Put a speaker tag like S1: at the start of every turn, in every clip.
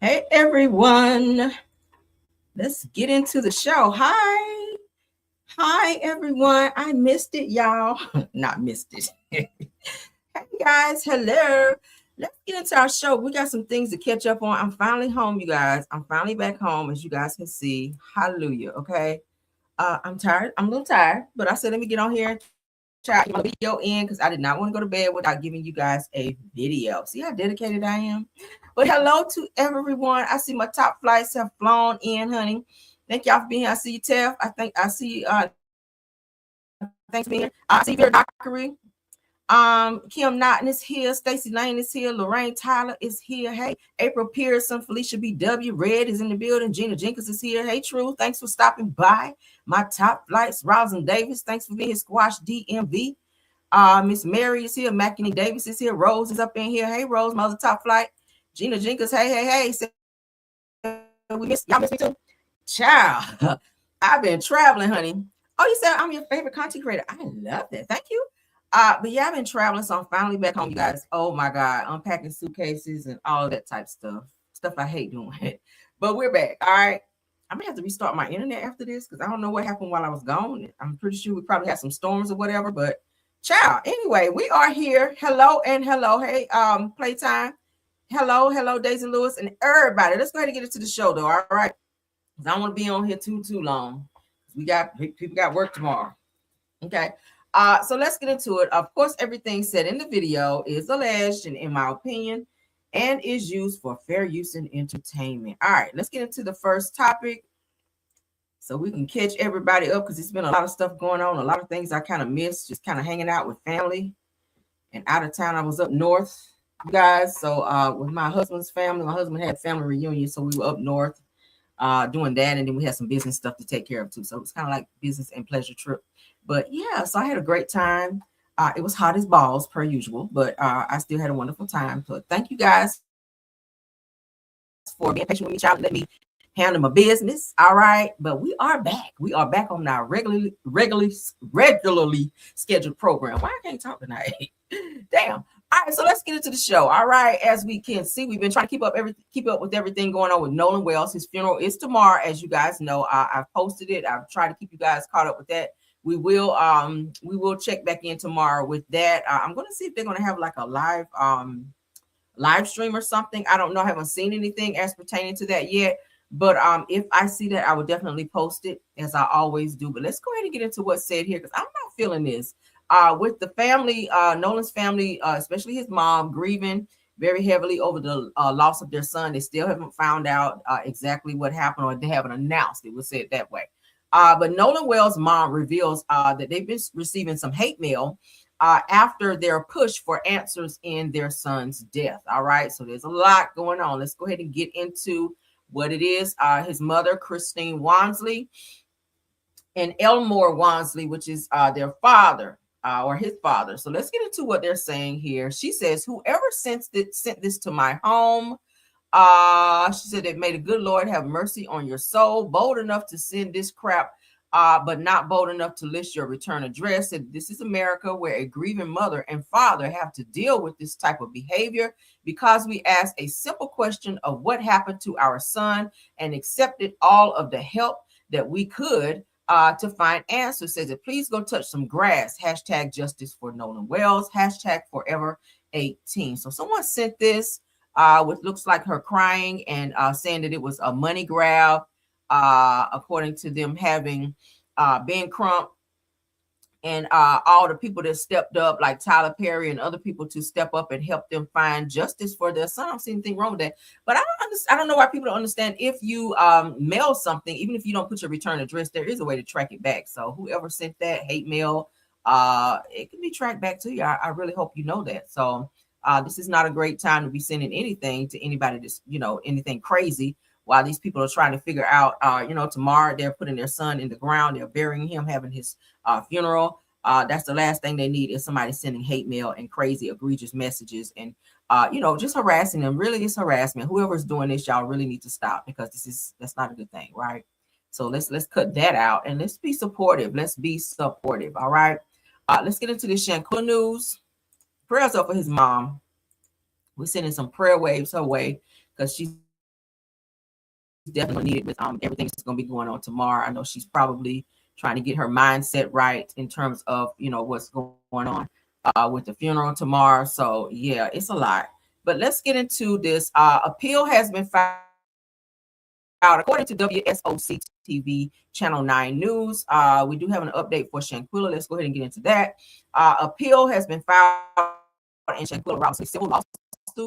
S1: Hey everyone, let's get into the show. Hi everyone. I missed it, y'all. Not missed it. Hey guys, hello. Let's get into our show. We got some things to catch up on. I'm finally home, you guys. I'm finally back home, as you guys can see. Hallelujah. Okay. I'm tired. I'm a little tired, but I said let me get on here and try to get my video in because I did not want to go to bed without giving you guys a video. See how dedicated I am. But hello to everyone. I see my top flights have flown in, honey. Thank y'all for being here. I see you, Teff. I think I see thanks for being here. I see Vera Dockery. Kim Naughton is here. Stacey Lane is here. Lorraine Tyler is here. Hey, April Pearson, Felicia BW, Red is in the building. Gina Jenkins is here. Hey, True, thanks for stopping by. My top flights, Rosin Davis, thanks for being here. Squash DMV. Miss Mary is here. Mackeny Davis is here. Rose is up in here. Hey, Rose, my other top flight. Gina Jenkins, hey. We miss y'all miss me too. Child, I've been traveling, honey. Oh, you said I'm your favorite content creator. I love that. Thank you. But yeah, I've been traveling, so I'm finally back home, you guys. Oh my God, unpacking suitcases and all that type stuff. Stuff I hate doing. But we're back. All right. I'm gonna have to restart my internet after this because I don't know what happened while I was gone. I'm pretty sure we probably had some storms or whatever, but ciao. Anyway, we are here. Hello and hello. Hey, Playtime. Hello, Daisy Lewis, and everybody. Let's go ahead and get into the show, though. All right. I don't want to be on here too long. We got people got work tomorrow. Okay. So let's get into it. Of course, everything said in the video is alleged and in my opinion, and is used for fair use and entertainment. All right, let's get into the first topic so we can catch everybody up because it's been a lot of stuff going on, a lot of things I kind of missed, just kind of hanging out with family and out of town. I was up north, you guys. So with my husband's family, my husband had family reunion, so we were up north doing that, and then we had some business stuff to take care of too. So it was kind of like business and pleasure trip. But yeah, so I had a great time. It was hot as balls per usual, but I still had a wonderful time. So thank you guys for being patient with me, child, and let me handle my business. All right, but we are back. We are back on our regularly scheduled program. Why I can't talk tonight? Damn. All right, so let's get into the show. All right, as we can see, we've been trying to keep up with everything going on with Nolan Wells. His funeral is tomorrow, as you guys know. I've posted it. I've tried to keep you guys caught up with that. We will check back in tomorrow with that. I'm going to see if they're going to have like a live stream or something. I don't know. I haven't seen anything as pertaining to that yet. But if I see that, I will definitely post it as I always do. But let's go ahead and get into what's said here because I'm not feeling this. With the family, Nolan's family, especially his mom, grieving very heavily over the loss of their son. They still haven't found out exactly what happened, or they haven't announced it. We'll say it that way. But Nolan Wells' mom reveals that they've been receiving some hate mail after their push for answers in their son's death. All right, so there's a lot going on. Let's go ahead and get into what it is. His mother, Christine Wansley, and Elmore Wansley, which is their father. Or his father. So let's get into what they're saying here. She says, whoever sent this to my home, she said, that may the good Lord have mercy on your soul. Bold enough to send this crap, but not bold enough to list your return address. Said, this is America, where a grieving mother and father have to deal with this type of behavior because we asked a simple question of what happened to our son and accepted all of the help that we could to find answers. Says it, please go touch some grass. Hashtag justice for Nolan Wells. Hashtag forever 18. So someone sent this with looks like her crying and saying that it was a money grab, according to them having Ben Crump and all the people that stepped up, like Tyler Perry and other people, to step up and help them find justice for their son. I don't see anything wrong with that. But I don't know why people don't understand. If you mail something, even if you don't put your return address, there is a way to track it back. So whoever sent that hate mail, it can be tracked back to you. I really hope you know that. So this is not a great time to be sending anything to anybody that's, anything crazy. While these people are trying to figure out, tomorrow they're putting their son in the ground, they're burying him, having his funeral. That's the last thing they need is somebody sending hate mail and crazy, egregious messages and, just harassing them. Really, it's harassment. Whoever's doing this, y'all really need to stop because that's not a good thing, right? So let's cut that out and let's be supportive. Let's be supportive, all right? Let's get into the Shanquilla news. Prayers up for his mom. We're sending some prayer waves her way because she's definitely needed with everything that's going to be going on tomorrow. I know she's probably trying to get her mindset right in terms of, you know, what's going on with the funeral tomorrow. So yeah, it's a lot. But let's get into this. Appeal has been filed according to WSOC TV Channel 9 News. We do have an update for Shanquilla. Let's go ahead and get into that. Appeal has been filed in Shanquella Robinson civil lawsuit.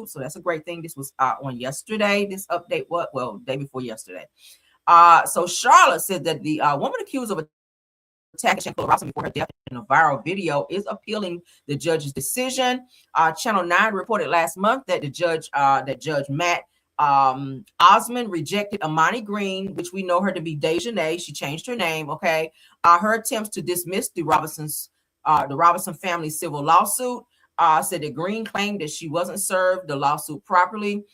S1: So that's a great thing. This was on yesterday. This update, day before yesterday. So Charlotte said that the woman accused of attacking Shanquella Robinson before her death in a viral video is appealing the judge's decision. Channel 9 reported last month that the judge, Judge Matt Osmond, rejected Amani Green, which we know her to be Dejanay. She changed her name. Okay, her attempts to dismiss the Robinson family civil lawsuit. Said that Green claimed that she wasn't served the lawsuit properly.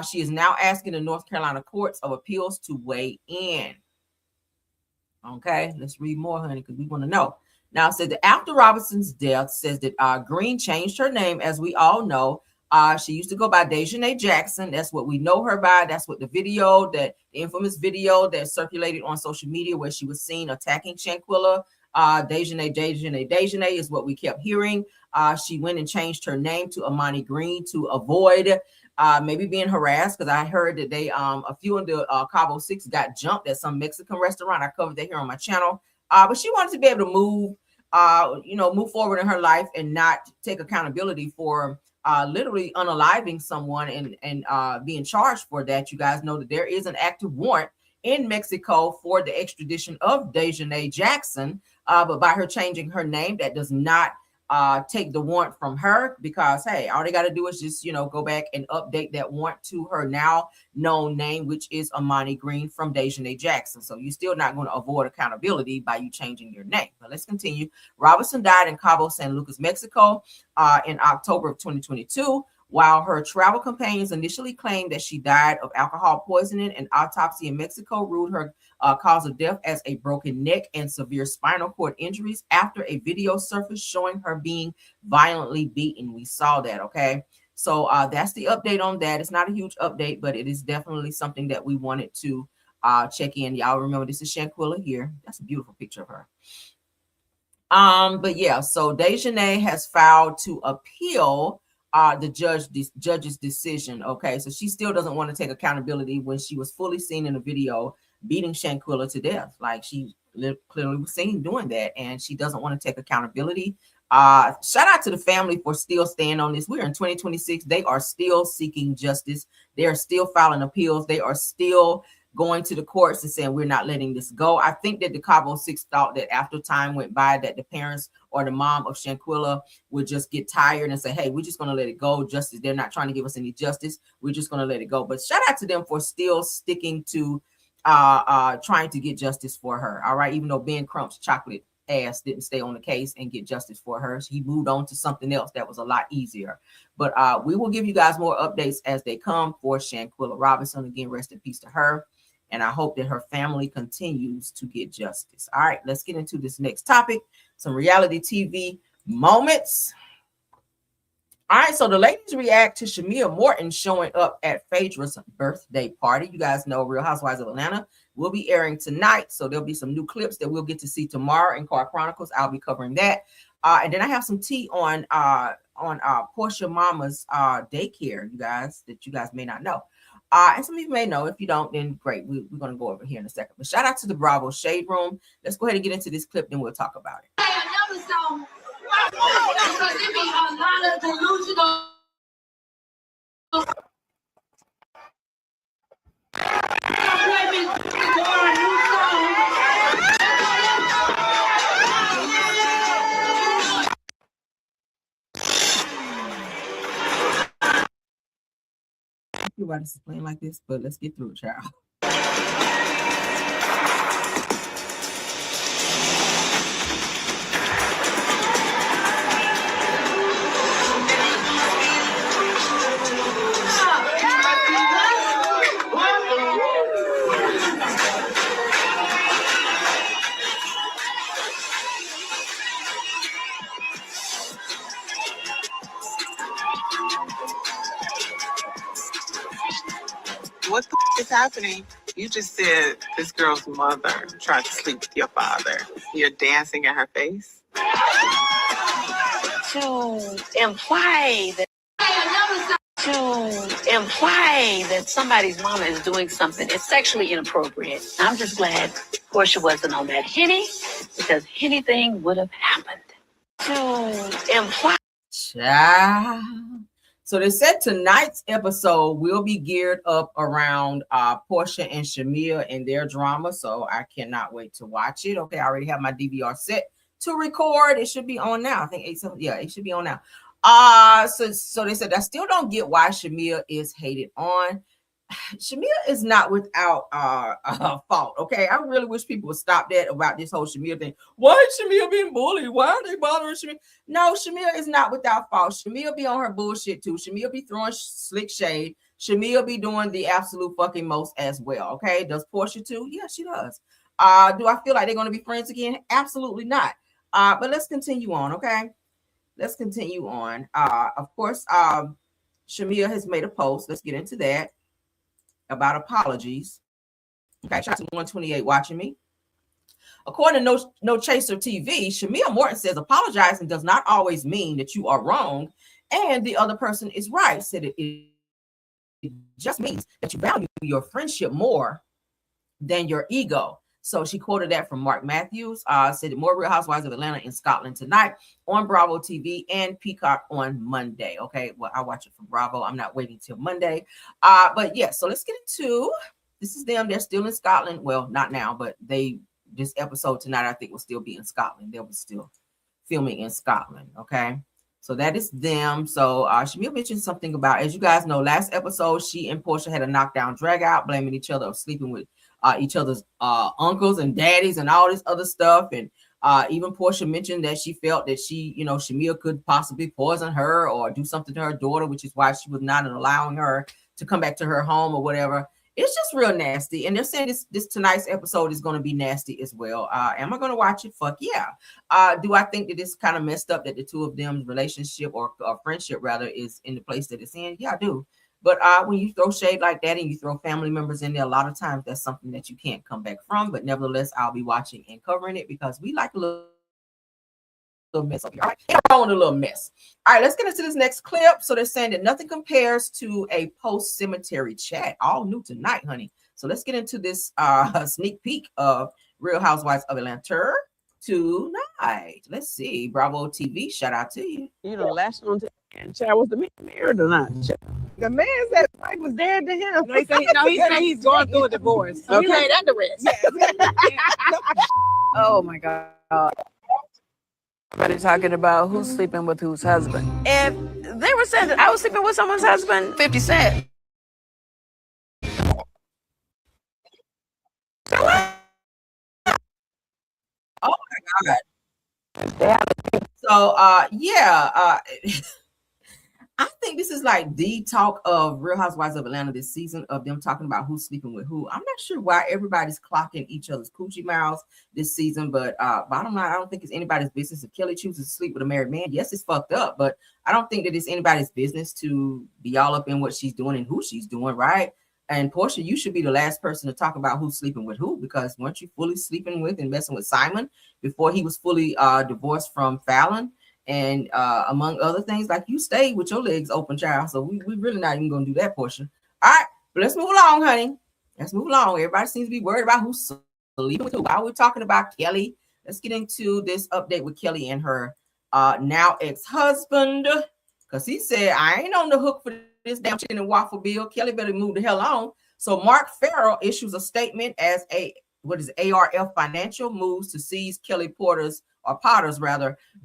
S1: She is now asking the North Carolina Courts of Appeals to weigh in. Okay, let's read more, honey, because we want to know. Now, it said that after Robinson's death, says that Green changed her name, as we all know. She used to go by Dejanay Jackson. That's what we know her by. That's what the infamous video that circulated on social media where she was seen attacking Shanquilla. Dejanay is what we kept hearing. She went and changed her name to Amani Green to avoid maybe being harassed, because I heard that they a few of the Cabo Six got jumped at some Mexican restaurant. I covered that here on my channel. But she wanted to be able to move forward in her life and not take accountability for literally unaliving someone and being charged for that. You guys know that there is an active warrant in Mexico for the extradition of Dejanay Jackson, but by her changing her name, that does not take the warrant from her, because hey, all they got to do is just go back and update that warrant to her now known name, which is Amani Green from Dejanay Jackson. So you're still not going to avoid accountability by you changing your name. But let's continue. Robinson died in Cabo San Lucas, Mexico in October of 2022. While her travel companions initially claimed that she died of alcohol poisoning, an autopsy in Mexico ruled her cause of death as a broken neck and severe spinal cord injuries after a video surfaced showing her being violently beaten. We saw that, okay? So that's the update on that. It's not a huge update, but it is definitely something that we wanted to check in. Y'all remember, this is Shanquilla here. That's a beautiful picture of her. But yeah, so Dejanay has filed to appeal the judge's decision. Okay, so she still doesn't want to take accountability when she was fully seen in a video beating Shanquilla to death. Like, she clearly was seen doing that, and she doesn't want to take accountability. Shout out to the family for still staying on this. We're in 2026. They are still seeking justice. They are still filing appeals. They are still going to the courts and saying, we're not letting this go. I think that the Cabo Six thought that after time went by, that the parents or the mom of Shanquilla would just get tired and say, hey, we're just going to let it go. Justice, they're not trying to give us any justice. We're just going to let it go. But shout out to them for still sticking to trying to get justice for her. All right. Even though Ben Crump's chocolate ass didn't stay on the case and get justice for her, he moved on to something else that was a lot easier. But we will give you guys more updates as they come for Shanquella Robinson. Again, rest in peace to her. And I hope that her family continues to get justice. All right, let's get into this next topic. Some reality TV moments. All right, so the ladies react to Shamea Morton showing up at Phaedra's birthday party. You guys know Real Housewives of Atlanta will be airing tonight. So there'll be some new clips that we'll get to see tomorrow in Car Chronicles. I'll be covering that. And then I have some tea on Porsha Mama's daycare, you guys, that you guys may not know. And some of you may know. If you don't, then great. We're going to go over here in a second. But shout out to the Bravo Shade Room. Let's go ahead and get into this clip, then we'll talk about it.
S2: Another song. Because it be a lot of delusional.
S1: Why this is playing like this, but let's get through it, child.
S3: What the is happening? You just said this girl's mother tried to sleep with your father. You're dancing in her face?
S4: To imply that somebody's mama is doing something is sexually inappropriate. I'm just glad Porsha wasn't on that Henny, because anything would have happened. To imply.
S1: Child. So they said tonight's episode will be geared up around Porsha and Shamea and their drama. So I cannot wait to watch it. Okay, I already have my DVR set to record. It should be on now. I think 8-7. Yeah, it should be on now. So they said I still don't get why Shamea is hated on. Shamea is not without fault. Okay, I really wish people would stop that about this whole Shamea thing. Why is Shamea being bullied? Why are they bothering Shamea? No, Shamea is not without fault. Shamea be on her bullshit too. Shamea be throwing slick shade. Shamea be doing the absolute fucking most as well. Okay, does Porsha too? Yeah, she does. Do I feel like they're going to be friends again? Absolutely not. But let's continue on. Okay, let's continue on. Of course, Shamea has made a post. Let's get into that. About apologies. Okay, shout out to 128 watching me. According to No Chaser TV, Shamea Morton says apologizing does not always mean that you are wrong and the other person is right. Said it just means that you value your friendship more than your ego. So she quoted that from Mark Matthews. Said more Real Housewives of Atlanta in Scotland tonight on Bravo TV and Peacock on Monday. Okay, well, I watch it from Bravo. I'm not waiting till Monday. But yeah, so let's get into this. Is them. They're still in Scotland. Well, not now, but this episode tonight, I think, will still be in Scotland. They were still filming in Scotland. Okay, so that is them. So Shamea mentioned something about, as you guys know, last episode, she and Porsha had a knockdown drag out, blaming each other of sleeping with each other's uncles and daddies and all this other stuff. And even Porsha mentioned that she felt that Shamea could possibly poison her or do something to her daughter, which is why she was not allowing her to come back to her home or whatever. It's just real nasty. And they're saying this tonight's episode is going to be nasty as well. Am I going to watch it? Fuck yeah. Do I think that it's kind of messed up that the two of them's relationship or friendship rather is in the place that it's in? Yeah, I do. But when you throw shade like that and you throw family members in there, a lot of times that's something that you can't come back from. But nevertheless, I'll be watching and covering it because we like a little mess up here. All right, a little mess. All right, let's get into this next clip. So they're saying that nothing compares to a post-cemetery chat. All new tonight, honey. So let's get into this sneak peek of Real Housewives of Atlanta tonight. Let's see. Bravo TV, shout out to you.
S5: You know, last on and child, was the man married or not? The man said his wife was dead to him.
S3: No, he said he's going through a divorce.
S5: So
S3: he laid under rest.
S5: Oh my God. Everybody talking about who's sleeping with whose husband. If they were saying that I was sleeping with someone's husband, 50 Cent.
S1: Oh my God. So I think this is like the talk of Real Housewives of Atlanta this season, of them talking about who's sleeping with who. I'm not sure why everybody's clocking each other's coochie mouths this season, but bottom line, I don't think it's anybody's business if Kelli chooses to sleep with a married man. Yes, it's fucked up, but I don't think that it's anybody's business to be all up in what she's doing and who she's doing, right? And Porsha, you should be the last person to talk about who's sleeping with who, because weren't you fully sleeping with and messing with Simon before he was fully divorced from Fallon? And among other things, like you stayed with your legs open, child. So we really not even gonna do that portion. All right, but let's move along, honey. Let's move along. Everybody seems to be worried about who's sleeping with who. While we're talking about Kelli, let's get into this update with Kelli and her now ex-husband, because he said, I ain't on the hook for this damn chicken and waffle bill. Kelli better move the hell on. So Mark Ferrell issues a statement as ARF Financial moves to seize Kelli Potter's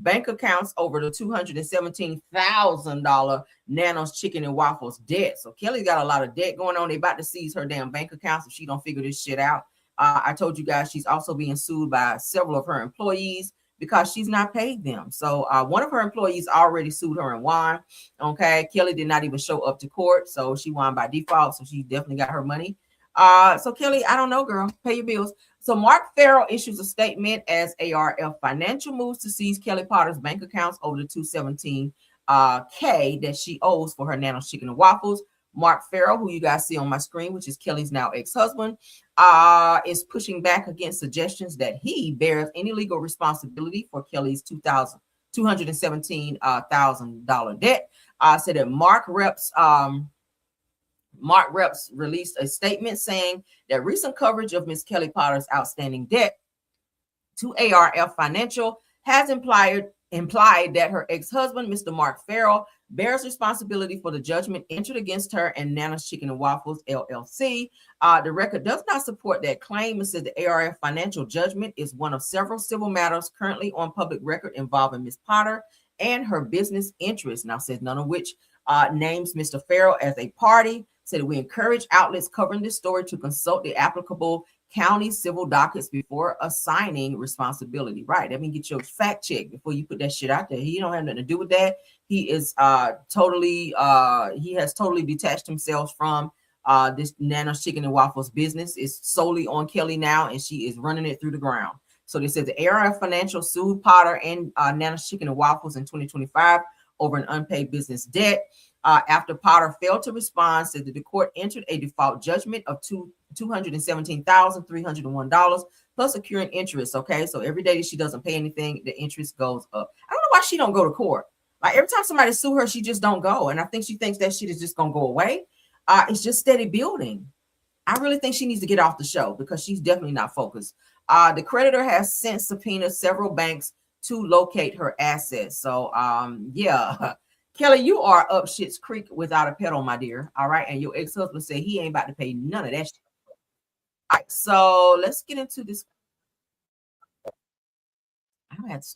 S1: bank accounts over the $217,000 Nano's Chicken and Waffles debt. So Kelli got a lot of debt going on. They about to seize her damn bank accounts if she don't figure this shit out. I told you guys she's also being sued by several of her employees because she's not paid them. So one of her employees already sued her and won. Okay, Kelli did not even show up to court, so she won by default. So she definitely got her money. So Kelli, I don't know, girl, pay your bills. So Mark Ferrell issues a statement as ARF Financial moves to seize Kelli Potter's bank accounts over the $217K that she owes for her Nano's Chicken and Waffles. Mark Ferrell, who you guys see on my screen, which is Kelly's now ex-husband, is pushing back against suggestions that he bears any legal responsibility for Kelly's $217,000 debt. Said that Mark Reps released a statement saying that recent coverage of Miss Kelly Potter's outstanding debt to ARF Financial has implied that her ex-husband, Mr. Mark Ferrell, bears responsibility for the judgment entered against her and Nana's Chicken and Waffles LLC. The record does not support that claim and says the ARF Financial judgment is one of several civil matters currently on public record involving Miss Potter and her business interests. Now says none of which names Mr. Ferrell as a party. Said we encourage outlets covering this story to consult the applicable county civil dockets before assigning responsibility. Right. That means get your fact check before you put that shit out there. He don't have nothing to do with that. He is totally he has totally detached himself from this Nana's Chicken and Waffles business. It's solely on Kelly now, and she is running it through the ground. So they said the ARF Financial sued Potter and Nana's Chicken and Waffles in 2025 over an unpaid business debt. After Potter failed to respond, said that the court entered a default judgment of $217,301 plus accruing interest. Okay, so every day that she doesn't pay anything, the interest goes up. I don't know why she don't go to court. Like every time somebody sue her, she just don't go, and I think she thinks that shit is just gonna go away. It's just steady building. I really think she needs to get off the show because she's definitely not focused. The creditor has since subpoenaed several banks to locate her assets. So yeah. Kelly, you are up shit's creek without a pedal, my dear. All right. And your ex-husband said he ain't about to pay none of that shit. All right. So let's get into this. I'm gonna have to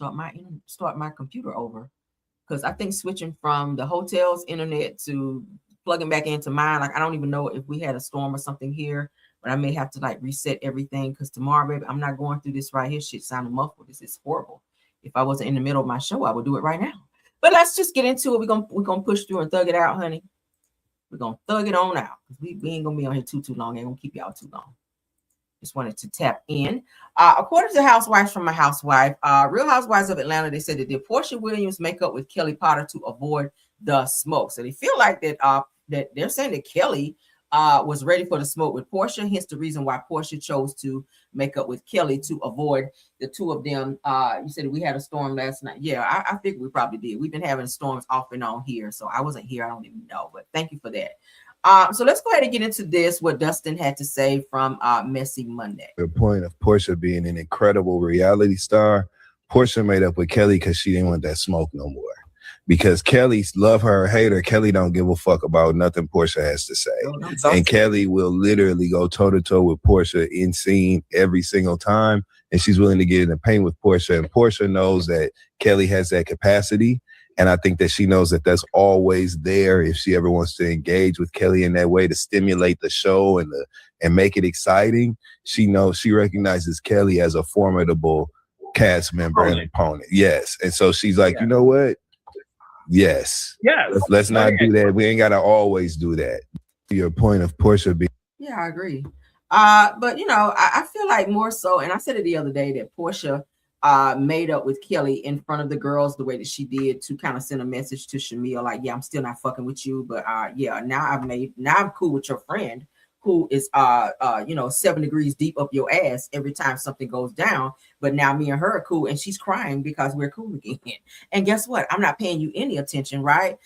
S1: start my computer over because I think switching from the hotel's internet to plugging back into mine, like I don't even know if we had a storm or something here, but I may have to like reset everything because tomorrow, baby, I'm not going through this right here. Shit sounding muffled. This is horrible. If I wasn't in the middle of my show, I would do it right now. But let's just get into it. We're gonna push through and thug it out, honey. We're gonna thug it on out because we ain't gonna be on here too long. Ain't gonna keep y'all too long. Just wanted to tap in. According to Housewives from a Housewife, Real Housewives of Atlanta, they said that did Porsha Williams make up with Kelly Potter to avoid the smoke. So they feel like that that they're saying that Kelly was ready for the smoke with Porsha. Hence the reason why Porsha chose to make up with Kelly to avoid the two of them. You said we had a storm last night. Yeah, I think we probably did. We've been having storms off and on here. So I wasn't here. I don't even know. But thank you for that. So let's go ahead and get into this, what Dustin had to say from Messy Monday.
S6: The point of Porsha being an incredible reality star, Porsha made up with Kelly because she didn't want that smoke no more. Because Kelly, love her or hate her, Kelly don't give a fuck about nothing Porsha has to say. And Kelly will literally go toe-to-toe with Porsha in scene every single time. And she's willing to get in the paint with Porsha. And Porsha knows that Kelly has that capacity. And I think that she knows that that's always there if she ever wants to engage with Kelly in that way to stimulate the show and make it exciting. She knows, she recognizes Kelly as a formidable cast member and opponent. Yes. And so she's like, you know what? Yes. Let's not do that. We ain't got to always do that. Your point of Porsha being.
S1: Yeah, I agree. But, you know, I feel like more so, and I said it the other day, that Porsha made up with Kelly in front of the girls the way that she did to kind of send a message to Shamea, like, yeah, I'm still not fucking with you, but yeah, now I'm cool with your friend who is 7 degrees deep up your ass every time something goes down. But now me and her are cool, and she's crying because we're cool again. And guess what? I'm not paying you any attention, right?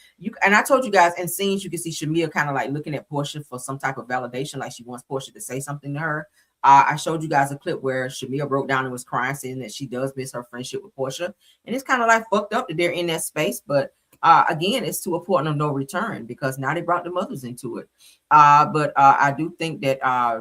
S1: And I told you guys in scenes you can see Shamea kind of like looking at Porsha for some type of validation, like she wants Porsha to say something to her. I showed you guys a clip where Shamea broke down and was crying, saying that she does miss her friendship with Porsha. And it's kind of like fucked up that they're in that space. But again, it's to a point of no return because now they brought the mothers into it. But I do think that, I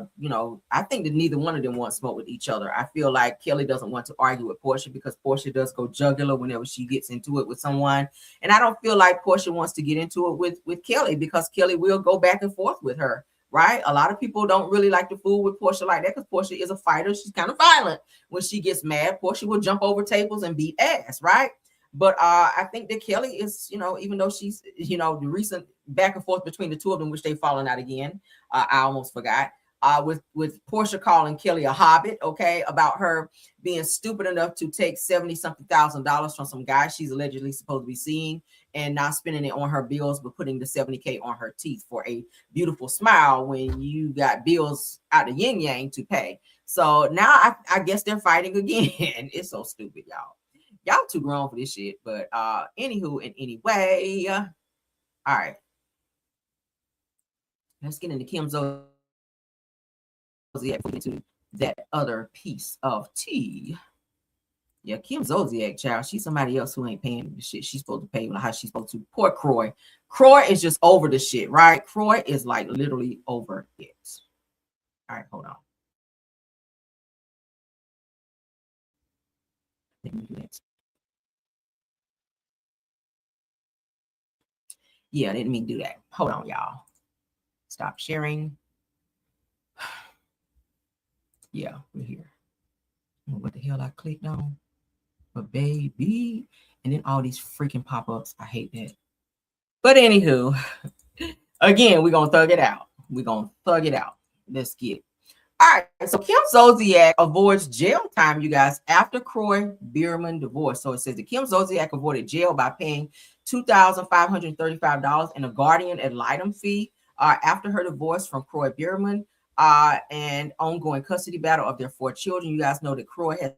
S1: think that neither one of them want smoke with each other. I feel like Kelly doesn't want to argue with Porsha because Porsha does go jugular whenever she gets into it with someone. And I don't feel like Porsha wants to get into it with Kelly because Kelly will go back and forth with her. Right? A lot of people don't really like to fool with Porsha like that because Porsha is a fighter. She's kind of violent. When she gets mad, Porsha will jump over tables and beat ass, right? But I think that Kelly is, even though she's, the recent back and forth between the two of them, which they've fallen out again, I almost forgot. with Porsha calling Kelli a hobbit, okay, about her being stupid enough to take $70-something thousand from some guy she's allegedly supposed to be seeing and not spending it on her bills, but putting the $70K on her teeth for a beautiful smile when you got bills out of yin yang to pay. So now I guess they're fighting again. It's so stupid, y'all. Y'all too grown for this shit. But anywho, and anyway, all right. Let's get into Kim Zolciak into that other piece of tea. Yeah, Kim Zolciak, child, she's somebody else who ain't paying the shit she's supposed to pay, how she's supposed to. Poor Croy. Croy is just over the shit, right? Croy is like literally over it. All right, hold on. Let me do that. Yeah, I didn't mean to do that. Hold on, y'all. Stop sharing. Yeah, we're here. What the hell I clicked on? But baby, and then all these freaking pop-ups. I hate that. But anywho, again, we're gonna thug it out. Let's get it. All right, so Kim Zolciak avoids jail time, you guys, after Croy Biermann divorce. So it says that Kim Zolciak avoided jail by paying $2,535 in a guardian ad litem fee after her divorce from Croy Biermann and ongoing custody battle of their 4 children. You guys know that Croy has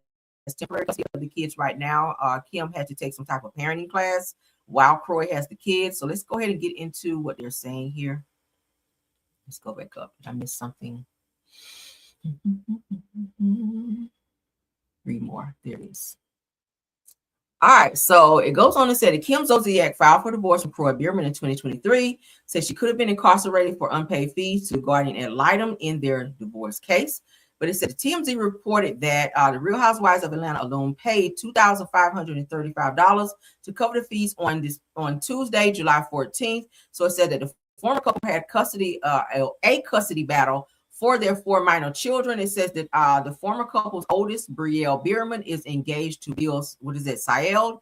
S1: temporary custody of the kids right now. Kim had to take some type of parenting class while Croy has the kids. So let's go ahead and get into what they're saying here. Let's go back up. Did I miss something? Read more. There it is. All right, so it goes on to say that Kim Zolciak filed for divorce from Croy Biermann in 2023. Said she could have been incarcerated for unpaid fees to the guardian ad litem in their divorce case. But it said the TMZ reported that the Real Housewives of Atlanta alone paid $2,535 to cover the fees on Tuesday, July 14th. So it said that the former couple had custody, a custody battle for their 4 minor children. It says that the former couple's oldest, Brielle Biermann, is engaged to Bill, Saeld.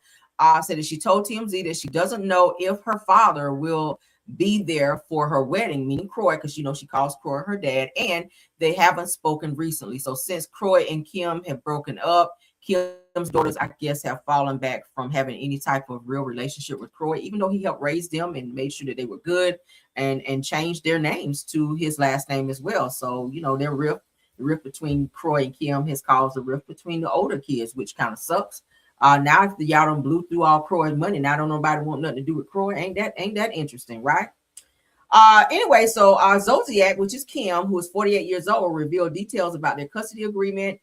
S1: Said that she told TMZ that she doesn't know if her father will be there for her wedding, meaning Croy, because she calls Croy her dad, and they haven't spoken recently. So since Croy and Kim have broken up, Kim's daughters, I guess, have fallen back from having any type of real relationship with Croy, even though he helped raise them and made sure that they were good and changed their names to his last name as well. So, their rift between Croy and Kim has caused a rift between the older kids, which kind of sucks. Now if y'all done blew through all Croy's money, now don't nobody want nothing to do with Croy. Ain't that interesting, right? Anyway, so Zolziack, which is Kim, who is 48 years old, revealed details about their custody agreement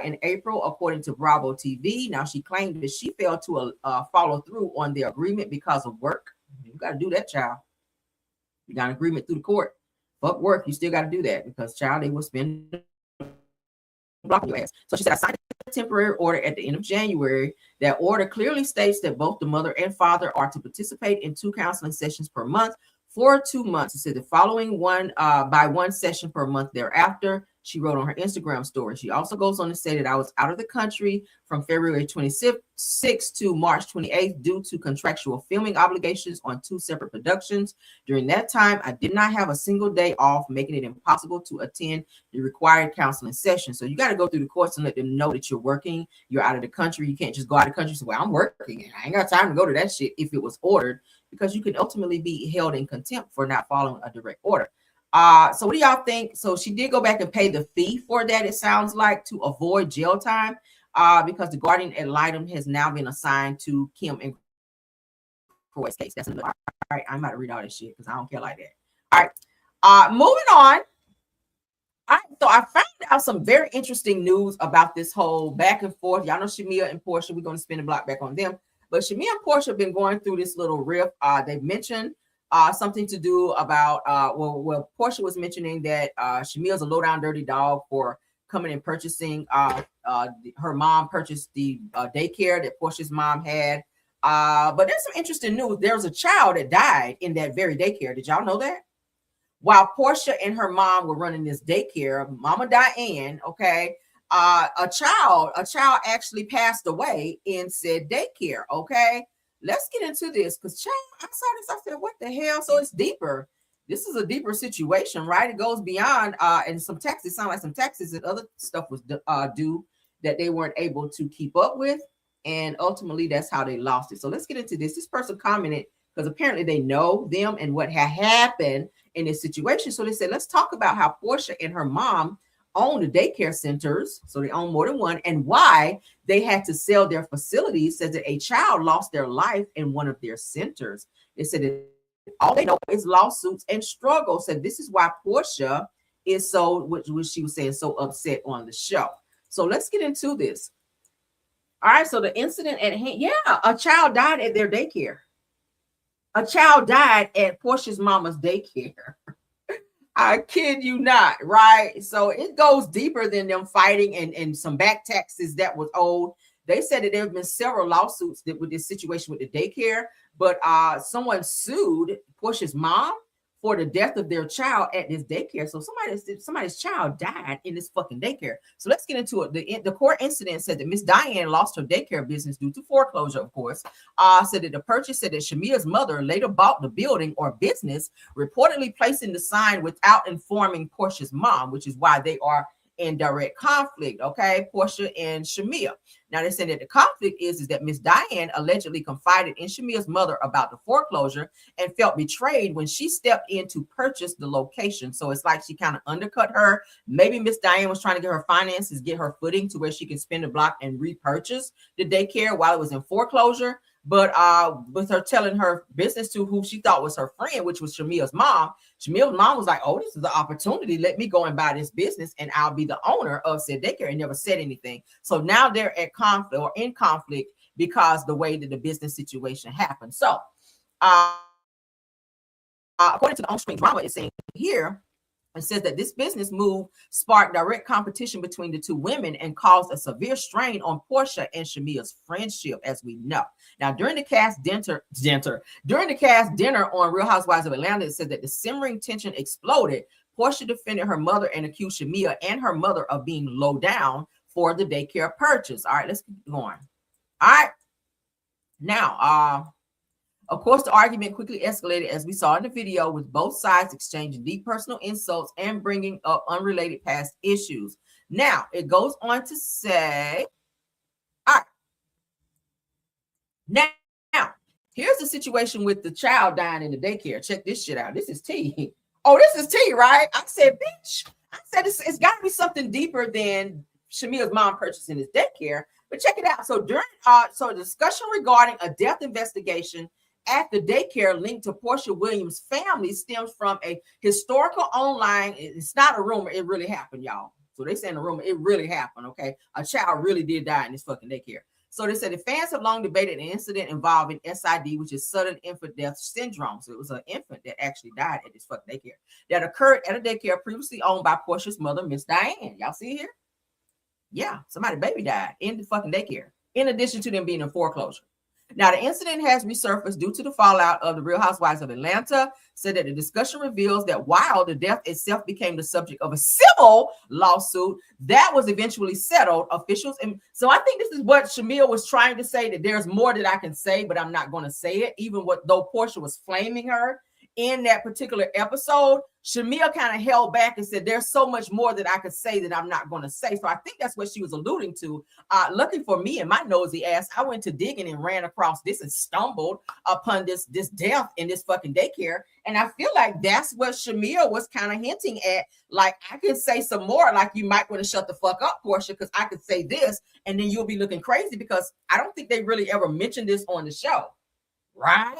S1: in April, according to Bravo TV. Now, she claimed that she failed to follow through on their agreement because of work. You got to do that, child. You got an agreement through the court. Fuck work, you still got to do that because, child, they will spend blocking your ass. So she said, I signed a temporary order at the end of January. That order clearly states that both the mother and father are to participate in 2 counseling sessions per month for 2 months. It said the following one by 1 session per month thereafter. She wrote on her Instagram story. She also goes on to say that I was out of the country from February 26th to March 28th due to contractual filming obligations on 2 separate productions. During that time, I did not have a single day off, making it impossible to attend the required counseling session. So you got to go through the courts and let them know that you're working. You're out of the country. You can't just go out of the country and say, well, I'm working and I ain't got time to go to that shit if it was ordered, because you can ultimately be held in contempt for not following a direct order. So what do y'all think? So she did go back and pay the fee for that, it sounds like, to avoid jail time, because the guardian ad litem has now been assigned to Kim and Croy's case. That's another. All right, I'm about to read all this shit because I don't care like that. All right, moving on. All right, so I found out some very interesting news about this whole back and forth. Y'all know Shamea and Porsha. We're going to spin the block back on them. But Shamea and Porsha have been going through this little riff. They mentioned something to do about well, Porsha was mentioning that Shamea's a low down dirty dog for coming and purchasing her mom purchased the daycare that Porsha's mom had. But there's some interesting news. There was a child that died in that very daycare. Did y'all know that? While Porsha and her mom were running this daycare, Mama Diane, okay, a child actually passed away in said daycare. Okay, let's get into this because I saw this. I said, what the hell? So it's deeper this is a deeper situation, right? It goes beyond and some taxes, sound like some taxes and other stuff was due that they weren't able to keep up with. And ultimately, that's how they lost it. So let's get into this. This person commented because apparently they know them and what had happened in this situation. So they said, let's talk about how Porsha and her mom own the daycare centers. So they own more than one, and why they had to sell their facilities. Says that a child lost their life in one of their centers. They said that all they know is lawsuits and struggle. Said this is why Porsha is so, which she was saying, so upset on the show. So let's get into this. All right, so the incident at hand, yeah, a child died at their daycare. A child died at Porsha's mama's daycare. I kid you not, right? So it goes deeper than them fighting and some back taxes that was owed. They said that there have been several lawsuits that with this situation with the daycare, but someone sued Porsha's mom for the death of their child at this daycare. So somebody's child died in this fucking daycare. So let's get into it. The court incident said that Miss Diane lost her daycare business due to foreclosure, of course. Said that the purchase said that Shamea's mother later bought the building or business, reportedly placing the sign without informing Porsha's mom, which is why they are in direct conflict, okay? Porsha and Shamea. Now they said that the conflict is that Miss Diane allegedly confided in Shamea's mother about the foreclosure and felt betrayed when she stepped in to purchase the location. So it's like she kind of undercut her. Maybe Miss Diane was trying to get her finances, get her footing to where she can spin the block and repurchase the daycare while it was in foreclosure. But with her telling her business to who she thought was her friend, which was Shamea's mom was like, oh, this is the opportunity. Let me go and buy this business and I'll be the owner of said daycare, and never said anything. So now they're at conflict or in conflict because the way that the business situation happened. So according to the on-screen drama, it's saying here, it says that this business move sparked direct competition between the two women and caused a severe strain on Porsha and Shamea's friendship, as we know. Now, during the cast dinner on Real Housewives of Atlanta, it said that the simmering tension exploded. Porsha defended her mother and accused Shamea and her mother of being low down for the daycare purchase. All right, let's keep going. All right. Now, of course, the argument quickly escalated, as we saw in the video, with both sides exchanging deep personal insults and bringing up unrelated past issues. Now, it goes on to say, all right, now, here's the situation with the child dying in the daycare. Check this shit out. This is tea. Oh, this is tea, right? I said, bitch, I said it's got to be something deeper than Shamea's mom purchasing this daycare. But check it out. So during so discussion regarding a death investigation at the daycare linked to Porsha Williams' family stems from a historical online. It's not a rumor. It really happened, y'all. So they say in the rumor, it really happened, okay? A child really did die in this fucking daycare. So they said the fans have long debated an incident involving SID, which is sudden infant death syndrome. So it was an infant that actually died at this fucking daycare that occurred at a daycare previously owned by Porsha's mother, Miss Diane. Y'all see here? Yeah, somebody's baby died in the fucking daycare, in addition to them being in foreclosure. Now, the incident has resurfaced due to the fallout of the Real Housewives of Atlanta. Said that the discussion reveals that while the death itself became the subject of a civil lawsuit that was eventually settled, officials, and so I think this is what Shamea was trying to say, that there's more that I can say, but I'm not going to say it, even though Porsha was flaming her in that particular episode. Shamea kind of held back and said, there's so much more that I could say that I'm not going to say. So I think that's what she was alluding to. Lucky for me and my nosy ass, I went to digging and ran across this and stumbled upon this death in this fucking daycare. And I feel like that's what Shamea was kind of hinting at. Like, I could say some more, like, you might want to shut the fuck up, Porsha, because I could say this and then you'll be looking crazy, because I don't think they really ever mentioned this on the show. Right?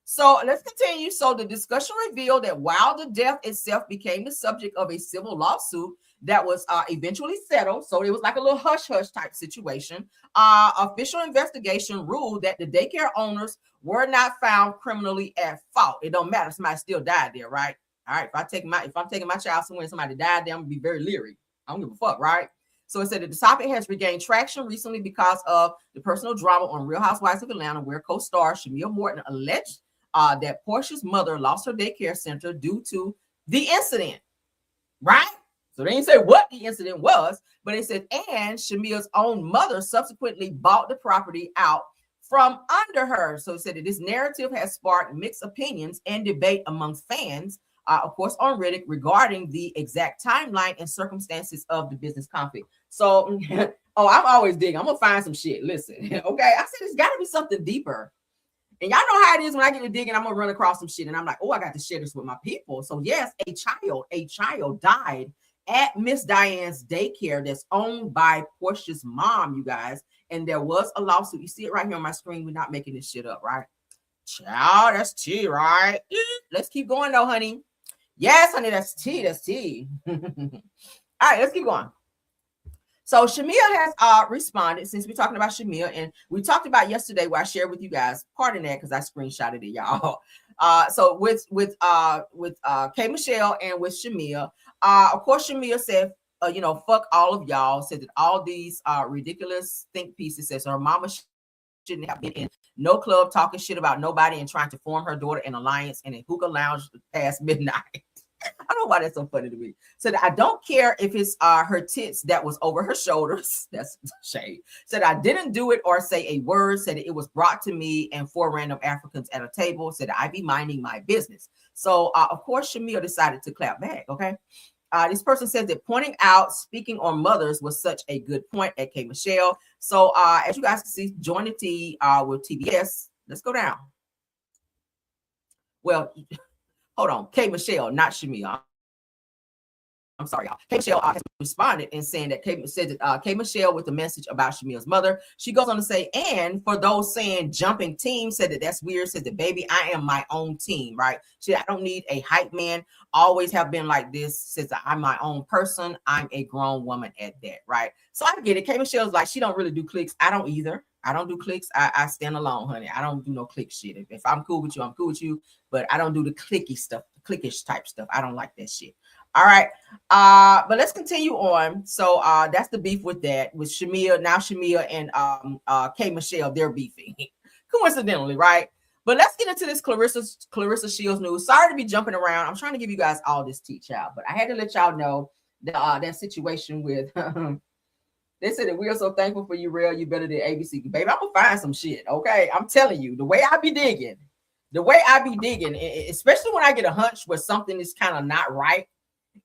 S1: So let's continue. So the discussion revealed that while the death itself became the subject of a civil lawsuit that was eventually settled, so it was like a little hush-hush type situation, official investigation ruled that the daycare owners were not found criminally at fault. It don't matter. Somebody still died there, right? All right, if I'm taking my child somewhere and somebody died there, I'm going to be very leery. I don't give a fuck, right? So it said that the topic has regained traction recently because of the personal drama on Real Housewives of Atlanta, where co-star Shamea Morton alleged that Porsha's mother lost her daycare center due to the incident, right? So they didn't say what the incident was, but they said, and Shamea's own mother subsequently bought the property out from under her. So it said that this narrative has sparked mixed opinions and debate amongst fans of course, on Reddit regarding the exact timeline and circumstances of the business conflict. So, oh, I'm always digging. I'm gonna find some shit. Listen, okay. I said it's got to be something deeper. And y'all know how it is when I get to digging, I'm gonna run across some shit, and I'm like, oh, I got to share this with my people. So yes, a child died at Miss Diane's daycare that's owned by Porsha's mom, you guys. And there was a lawsuit. You see it right here on my screen. We're not making this shit up, right? Child, that's tea, right? Let's keep going though, honey. Yes, honey, that's tea. That's tea. All right, let's keep going. So Shamea has responded, since we're talking about Shamea, and we talked about yesterday where I shared with you guys, pardon that because I screenshotted it, y'all. So with K Michelle and with Shamea, of course Shamea said, fuck all of y'all, said that all these ridiculous think pieces, says her mama shouldn't have been in no club talking shit about nobody and trying to form her daughter an alliance in a hookah lounge past midnight. I don't know why that's so funny to me. So that I don't care if it's her tits that was over her shoulders. That's shade. Said I didn't do it or say a word. Said it was brought to me and 4 random Africans at a table. Said I be minding my business. So of course Shamea decided to clap back. Okay. This person says that pointing out speaking on mothers was such a good point at K Michelle. So as you guys can see, join the T with TBS. Let's go down. Well, hold on, K Michelle, not Shamea. I'm sorry, y'all. K Michelle has responded and saying that K Michelle with the message about Shamea's mother. She goes on to say, and for those saying jumping team, said that that's weird. Said that baby, I am my own team, right? She, I don't need a hype man. Always have been like this. Says that I'm my own person. I'm a grown woman at that, right? So I get it. K Michelle's like, she don't really do clicks. I don't either. I don't do clicks. I stand alone, honey. I don't do no click shit. If I'm cool with you, I'm cool with you. But I don't do the clicky stuff, clickish type stuff. I don't like that shit. All right. But let's continue on. So that's the beef with that. With Shamea, now Shamea and K Michelle, they're beefing. Coincidentally, right? But let's get into this Clarissa Shields news. Sorry to be jumping around. I'm trying to give you guys all this tea, child. But I had to let y'all know that situation with they said that we are so thankful for you, Rhoa. You better than ABC. Baby, I'm gonna find some shit. Okay. I'm telling you, the way I be digging, especially when I get a hunch where something is kind of not right.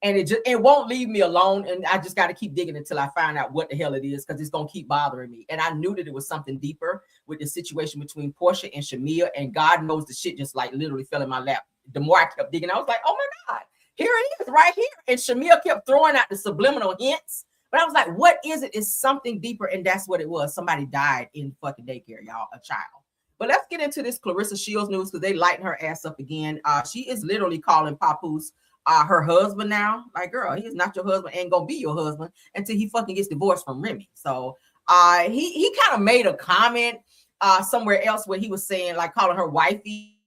S1: And it won't leave me alone. And I just got to keep digging until I find out what the hell it is, because it's going to keep bothering me. And I knew that it was something deeper with the situation between Porsha and Shamea. And God knows the shit just like literally fell in my lap. The more I kept digging, I was like, oh my God, here it is right here. And Shamea kept throwing out the subliminal hints. But I was like, what is it? It's something deeper. And that's what it was. Somebody died in fucking daycare, y'all, a child. But let's get into this Clarissa Shields news, because they lighten her ass up again. She is literally calling Papoose her husband now. Like, girl, he's not your husband, ain't gonna be your husband until he fucking gets divorced from Remy. So he kind of made a comment somewhere else where he was saying, like, calling her wifey.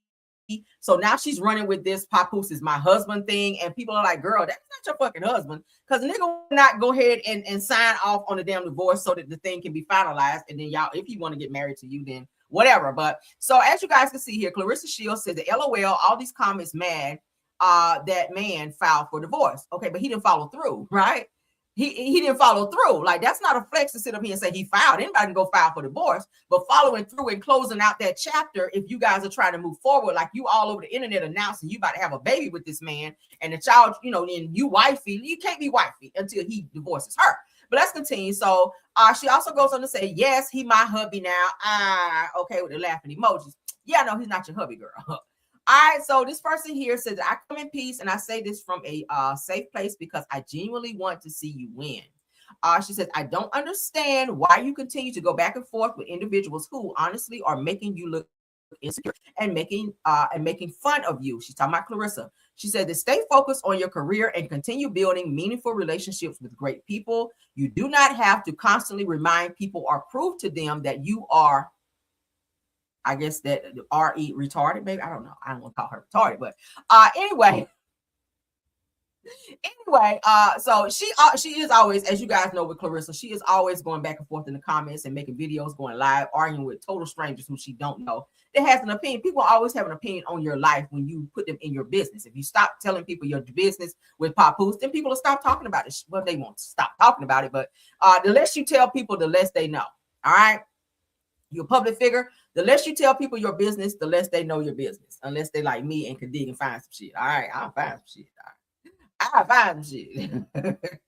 S1: So now she's running with this Papoose is my husband thing, and people are like, girl, that's not your fucking husband, because nigga will not go ahead and sign off on the damn divorce so that the thing can be finalized, and then y'all, if you want to get married to you, then whatever. But so as you guys can see here, Clarissa Shields said that LOL, all these comments mad that man filed for divorce. Okay, but he didn't follow through, right? He didn't follow through. Like, that's not a flex to sit up here and say he filed. Anybody can go file for divorce, but following through and closing out that chapter, if you guys are trying to move forward, like you all over the internet announcing you about to have a baby with this man and the child, you know, and you wifey, you can't be wifey until he divorces her. But let's continue. So she also goes on to say, yes, he my hubby now. Okay, with the laughing emojis. Yeah, no, he's not your hubby, girl. All right, so this person here says, I come in peace, and I say this from a safe place because I genuinely want to see you win. She says, I don't understand why you continue to go back and forth with individuals who honestly are making you look insecure and making fun of you. She's talking about Clarissa. She said to stay focused on your career and continue building meaningful relationships with great people. You do not have to constantly remind people or prove to them that you are, I guess that R.E. retarded, maybe. I don't know. I don't want to call her retarded, but anyway, so she is always, as you guys know with Clarissa, she is always going back and forth in the comments and making videos, going live, arguing with total strangers who she don't know. That has an opinion. People always have an opinion on your life when you put them in your business. If you stop telling people your business with Papoose, then people will stop talking about it. Well, they won't stop talking about it, but the less you tell people, the less they know. All right. You're a public figure. The less you tell people your business, the less they know your business. Unless they like me and can dig and find some shit. All right, I'll find some shit. All right. I'll find some shit.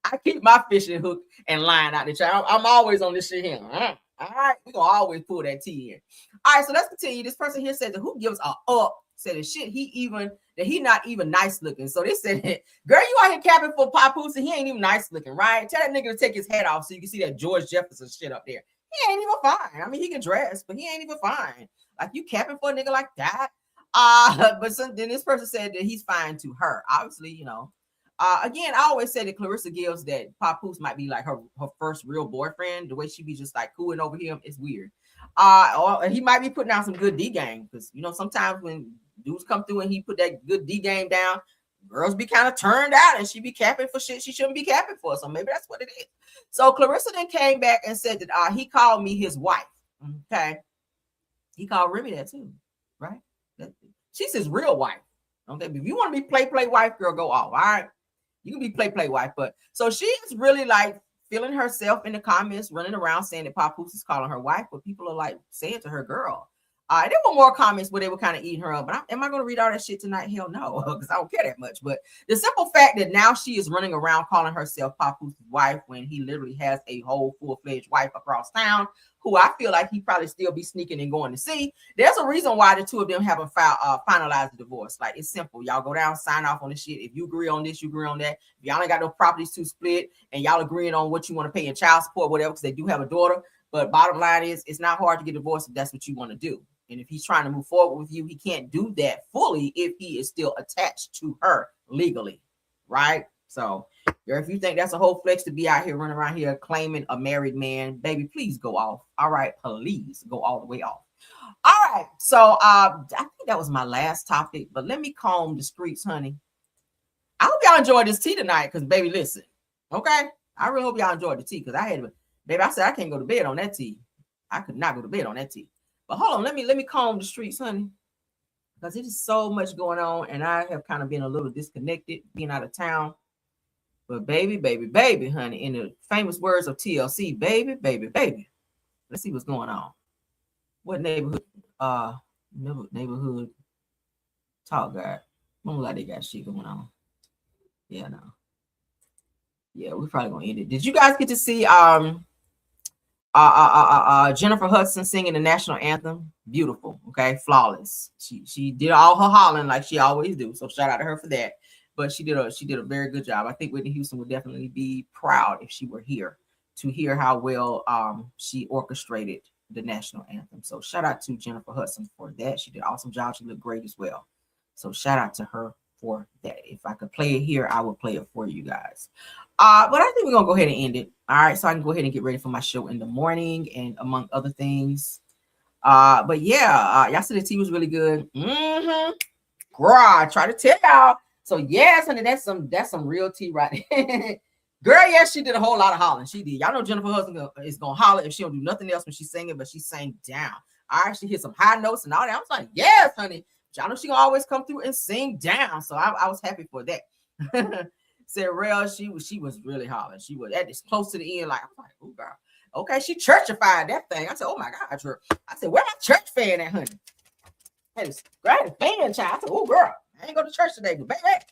S1: I keep my fishing hook and line out the child. I'm always on this shit here. All right, we're gonna always pull that T in. All right, so let's continue. This person here said that who gives a up, said that shit, he not even nice looking. So they said, girl, you out here capping for Papoose and he ain't even nice looking, right? Tell that nigga to take his head off so you can see that George Jefferson shit up there. He ain't even fine. I mean, he can dress, but he ain't even fine. Like, you capping for a nigga like that? But then this person said that he's fine to her. Obviously, you know. Again, I always say that Clarissa gives that Papoose might be like her first real boyfriend. The way she be just like cooling over him is weird. Or he might be putting out some good D game because, you know, sometimes when dudes come through and he put that good D game down, girls be kind of turned out and she be capping for shit she shouldn't be capping for. So maybe that's what it is. So Clarissa then came back and said that he called me his wife. Okay. He called Remy that too, right? She's his real wife. Okay. But if you want to be play wife, girl, go off. All right. You can be play wife. But so she is really like feeling herself in the comments, running around saying that Papoose is calling her wife, but people are like saying to her, girl. There were more comments where they were kind of eating her up. But am I going to read all that shit tonight? Hell no, because I don't care that much. But the simple fact that now she is running around calling herself Papoose's wife when he literally has a whole full-fledged wife across town, who I feel like he probably still be sneaking and going to see. There's a reason why the two of them haven't finalized the divorce. Like, it's simple. Y'all go down, sign off on the shit. If you agree on this, you agree on that. If y'all ain't got no properties to split and y'all agreeing on what you want to pay in child support, whatever, because they do have a daughter. But bottom line is, it's not hard to get divorced if that's what you want to do. And if he's trying to move forward with you, he can't do that fully if he is still attached to her legally, right? So, if you think that's a whole flex to be out here running around here claiming a married man, baby, please go off. All right, please go all the way off. All right, so I think that was my last topic, but let me comb the streets, honey. I hope y'all enjoyed this tea tonight, because baby, listen, okay? I really hope y'all enjoyed the tea, because I said I can't go to bed on that tea. I could not go to bed on that tea. But hold on, let me comb the streets, honey, because it is so much going on, and I have kind of been a little disconnected being out of town. But baby, honey, in the famous words of TLC, baby. Let's see what's going on. What neighborhood? Neighborhood talk guy. Don't look like they got shit going on. Yeah, no. Yeah, we're probably gonna end it. Did you guys get to see Jennifer Hudson singing the national anthem? Beautiful, okay, flawless. She did all her hollering like she always do. So shout out to her for that. But she did a very good job. I think Whitney Houston would definitely be proud if she were here to hear how well she orchestrated the national anthem. So shout out to Jennifer Hudson for that. She did an awesome job. She looked great as well. So shout out to her for that. If I could play it here, I would play it for you guys. But I think we're gonna go ahead and end it. All right, so I can go ahead and get ready for my show in the morning and among other things. But yeah, y'all said the tea was really good. Girl, I try to tell y'all. So yes, honey, that's some real tea right there. Girl, yes, she did a whole lot of hollering. She did. Y'all know Jennifer Hudson is gonna holler if she don't do nothing else when she's singing, but she sang down. I actually hit some high notes and all that. I was like, yes, honey. Y'all know she gonna always come through and sing down. So I was happy for that. Said Rhoa, she was really hollering. She was at this close to the end, like, I'm like, oh girl. Okay, she churchified that thing. I said, oh my God, I said, where my church fan at, honey? I had a fan child. I said, oh girl, I ain't go to church today, but baby,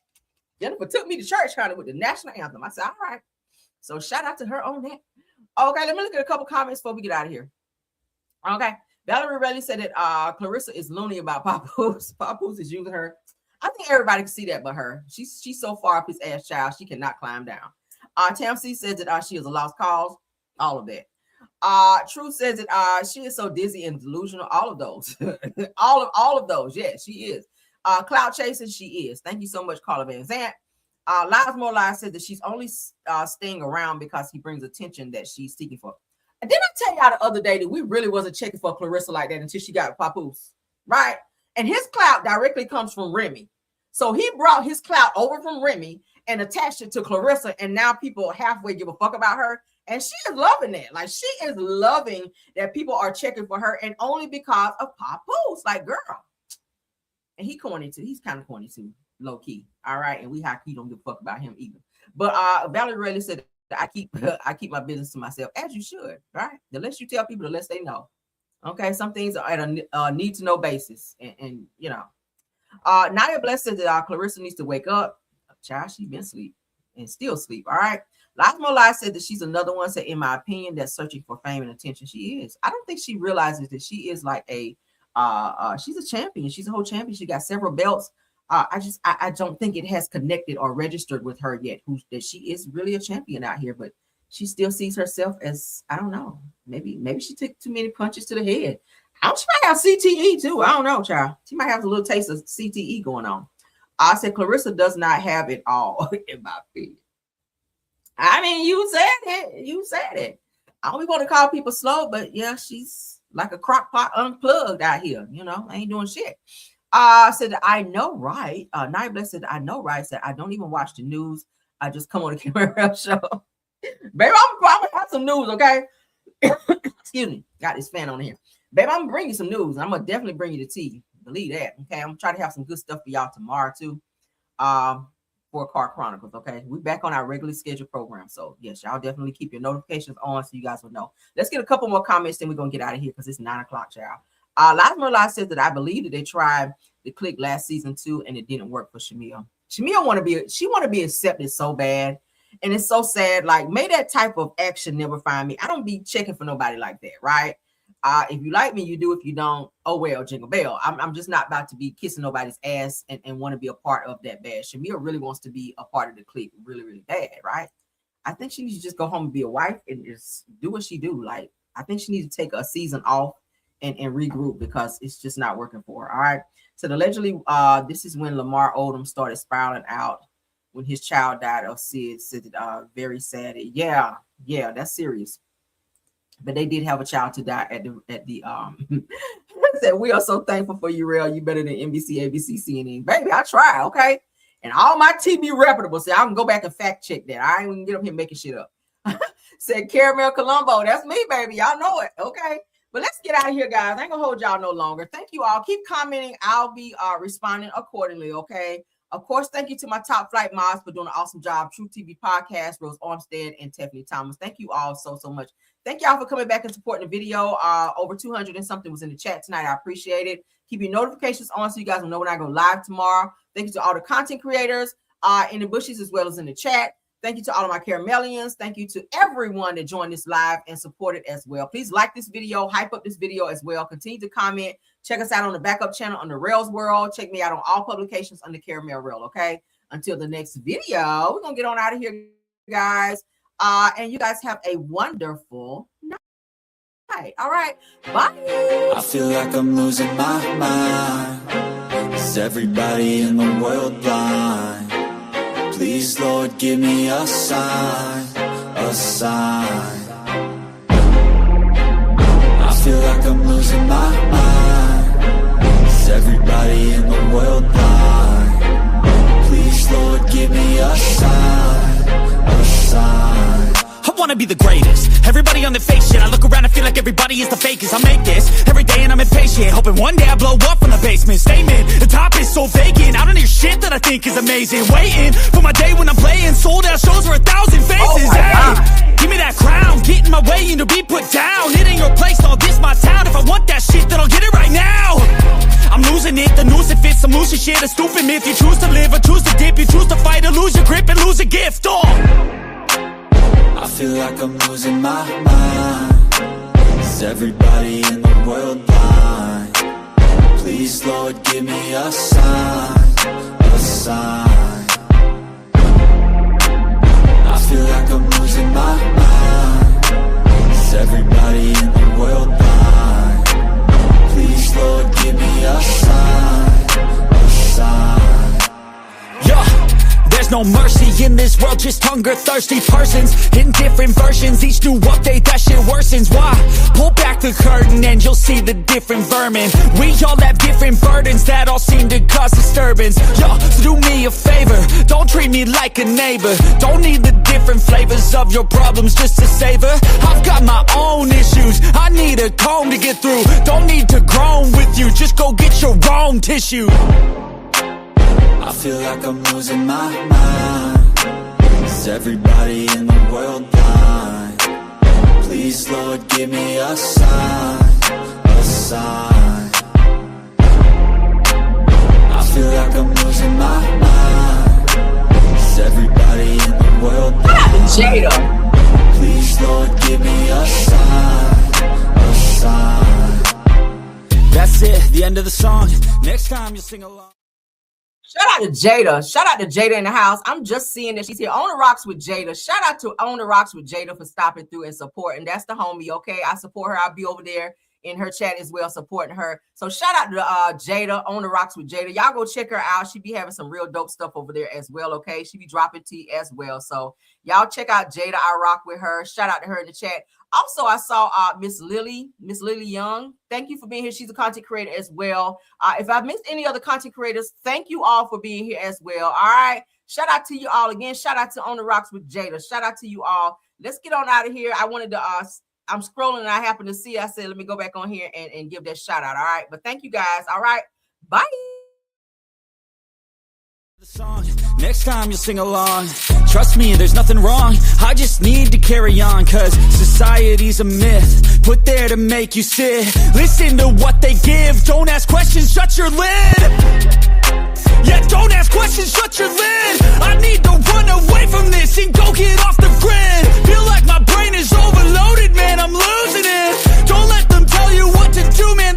S1: Jennifer took me to church kind of with the national anthem. I said, all right. So shout out to her on that. Okay, let me look at a couple comments before we get out of here. Okay. Valerie Relly said that Clarissa is loony about Papoose. Papoose is using her. I think everybody can see that but her. She's so far up his ass child, she cannot climb down. Tam C says that she is a lost cause. All of that. Truth says that she is so dizzy and delusional. All of those. all of those. Yes, she is. Cloud chasing, she is. Thank you so much, Carla Van Zant. Lies More Lies said that she's only staying around because he brings attention that she's seeking for. Didn't I tell y'all the other day that we really wasn't checking for Clarissa like that until she got Papoose, right? And his clout directly comes from Remy. So he brought his clout over from Remy and attached it to Clarissa, and now people halfway give a fuck about her. And she is loving that. Like, she is loving that people are checking for her, and only because of Papoose. Like, girl. And he corny too. He's kind of corny too, low key. All right. And we high-key don't give a fuck about him either. But Valerie really said, I keep my business to myself, as you should, right? The less you tell people, the less they know. Okay, some things are at a need to know basis, and you know. Nadia Bless said that Clarissa needs to wake up. Child, she's been asleep and still sleep. All right. Lasmo Lai said that she's another one. Said, in my opinion, that's searching for fame and attention. She is. I don't think she realizes that she is like a she's a champion. She's a whole champion. She got several belts. I don't think it has connected or registered with her yet. That she is really a champion out here, but she still sees herself as, I don't know. Maybe she took too many punches to the head. She might have CTE too. I don't know, child. She might have a little taste of CTE going on. I said Clarissa does not have it all, in my opinion. I mean, you said it. You said it. I don't want to call people slow, but yeah, she's like a crock pot unplugged out here. You know, ain't doing shit. Said, I know, right? Night Bless said, I know, right? Said, I don't even watch the news. I just come on the camera show. Baby, I'm gonna have some news, okay? Excuse me. Got this fan on here. Baby, I'm gonna bring you some news. I'm gonna definitely bring you the tea. Believe that. Okay. I'm gonna try to have some good stuff for y'all tomorrow too. For Car Chronicles. Okay. We're back on our regularly scheduled program. So yes, y'all definitely keep your notifications on so you guys will know. Let's get a couple more comments, then we're gonna get out of here because it's 9 o'clock, child. Lasmerla says that I believe that they tried the click last season too, and it didn't work for Shamea. Shamea want to be accepted so bad. And it's so sad. Like, may that type of action never find me. I don't be checking for nobody like that, right? If you like me, you do. If you don't, oh well, jingle bell. I'm just not about to be kissing nobody's ass and want to be a part of that bad. Shamea really wants to be a part of the clique really, really bad, right? I think she needs to just go home and be a wife and just do what she do. Like, I think she needs to take a season off and regroup because it's just not working for her. All right. So allegedly, this is when Lamar Odom started spiraling out when his child died of SID. Said very sad. Yeah, that's serious. But they did have a child to die at the said, we are so thankful for you, Rhoa. You better than NBC, ABC, CNN. Baby, I try, okay? And all my TV reputable say I can go back and fact check that. I ain't even get up here making shit up. Said Caramel Colombo. That's me, baby. Y'all know it. Okay. But let's get out of here, guys. I ain't gonna hold y'all no longer. Thank you all. Keep commenting. I'll be responding accordingly, okay? Of course, thank you to my top flight mods for doing an awesome job. True TV Podcast, Rose Armstead, and Tiffany Thomas. Thank you all so much. Thank y'all for coming back and supporting the video. Over 200 and something was in the chat tonight. I appreciate it. Keep your notifications on so you guys will know when I go live tomorrow. Thank you to all the content creators in the bushes as well as in the chat. Thank you to all of my Caramelians. Thank you to everyone that joined this live and supported as well. Please like this video, hype up this video as well. Continue to comment. Check us out on the backup channel under Rail's World. Check me out on all publications under Caramel Rail, okay? Until the next video, we're going to get on out of here, guys. And you guys have a wonderful night. All right. Bye.
S7: I feel like I'm losing my mind. Is everybody in the world blind? Please, Lord, give me a sign, a sign. I feel like I'm losing my mind. Is everybody in the world blind? Please, Lord, give me a sign, a sign.
S8: I wanna be the greatest. Everybody on the fake shit. I look around and feel like everybody is the fakest. I make this every day and I'm impatient, hoping one day I blow up from the basement. Statement, the top is so vacant. I don't hear shit that I think is amazing. Waiting for my day when I'm playing sold out shows for 1,000 faces. Hey, give me that crown, get in my way and to be put down. It ain't your place, no, this my town. If I want that shit, then I'll get it right now. I'm losing it, the noose it fits. I'm losing shit, a stupid myth. You choose to live or choose to dip. You choose to fight or lose your grip and lose a gift.
S7: I feel like I'm losing my mind. Is everybody in the world blind? Please, Lord, give me a sign, a sign. I feel like I'm losing my mind. Is everybody in the world blind? Please, Lord, give me a sign, a sign.
S8: Yeah. There's no mercy in this world, just hunger-thirsty persons in different versions, each new update, that shit worsens. Why? Pull back the curtain and you'll see the different vermin. We all have different burdens that all seem to cause disturbance. Yo, so do me a favor, don't treat me like a neighbor. Don't need the different flavors of your problems just to savor. I've got my own issues, I need a comb to get through. Don't need to groan with you, just go get your own tissue.
S7: I feel like I'm losing my mind. Is everybody in the world blind? Please, Lord, give me a sign, a sign. I feel like I'm losing my mind. Is everybody in the world blind?
S1: Jada.
S7: Please, Lord, give me a sign, a sign.
S8: That's it, the end of the song. Next time you'll sing along.
S1: Shout out to Jada. Shout out to Jada in the house. I'm just seeing that she's here on the rocks with Jada. Shout out to On the Rocks with Jada for stopping through and supporting. That's the homie, okay? I support her. I'll be over there in her chat as well, supporting her. So shout out to Jada, On the Rocks with Jada. Y'all go check her out. She be having some real dope stuff over there as well, okay? She be dropping tea as well. So y'all check out Jada. I rock with her. Shout out to her in the chat. Also, I saw Miss Lily Young. Thank you for being here. She's a content creator as well. If I've missed any other content creators, thank you all for being here as well. All right. Shout out to you all again. Shout out to On the Rocks with Jada. Shout out to you all. Let's get on out of here. I wanted to I'm scrolling and I happened to see. I said, let me go back on here and give that shout out. All right. But thank you guys. All right. Bye.
S8: The song. Next time you'll sing along. Trust me, there's nothing wrong. I just need to carry on, cause society's a myth put there to make you sit. Listen to what they give. Don't ask questions, shut your lid. Yeah, don't ask questions, shut your lid. I need to run away from this and go get off the grid. Feel like my brain is overloaded, man, I'm losing it. Don't let them tell you what to do, man.